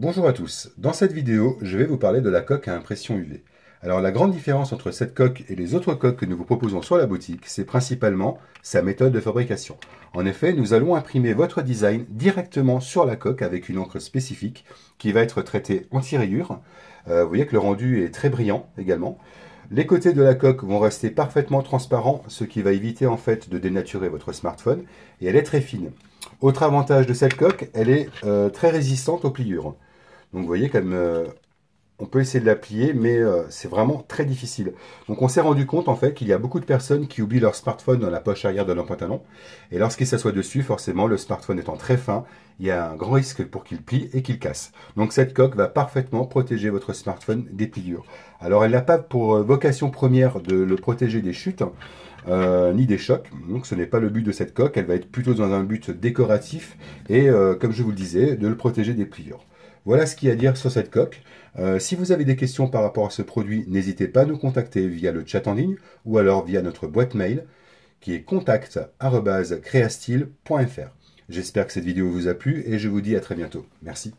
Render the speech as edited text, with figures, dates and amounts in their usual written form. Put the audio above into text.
Bonjour à tous, dans cette vidéo, je vais vous parler de la coque à impression UV. Alors la grande différence entre cette coque et les autres coques que nous vous proposons sur la boutique, c'est principalement sa méthode de fabrication. En effet, nous allons imprimer votre design directement sur la coque avec une encre spécifique qui va être traitée anti-rayures. Vous voyez que le rendu est très brillant également. Les côtés de la coque vont rester parfaitement transparents, ce qui va éviter en fait de dénaturer votre smartphone, et elle est très fine. Autre avantage de cette coque, elle est très résistante aux pliures. Donc vous voyez comme on peut essayer de la plier, mais c'est vraiment très difficile. Donc on s'est rendu compte en fait qu'il y a beaucoup de personnes qui oublient leur smartphone dans la poche arrière de leur pantalon. Et lorsqu'ils s'assoient dessus, forcément, le smartphone étant très fin, il y a un grand risque pour qu'il plie et qu'il casse. Donc cette coque va parfaitement protéger votre smartphone des pliures. Alors elle n'a pas pour vocation première de le protéger des chutes, ni des chocs. Donc ce n'est pas le but de cette coque, elle va être plutôt dans un but décoratif et, comme je vous le disais, de le protéger des pliures. Voilà ce qu'il y a à dire sur cette coque. Si vous avez des questions par rapport à ce produit, n'hésitez pas à nous contacter via le chat en ligne ou alors via notre boîte mail qui est contact@creastyle.fr. J'espère que cette vidéo vous a plu et je vous dis à très bientôt. Merci.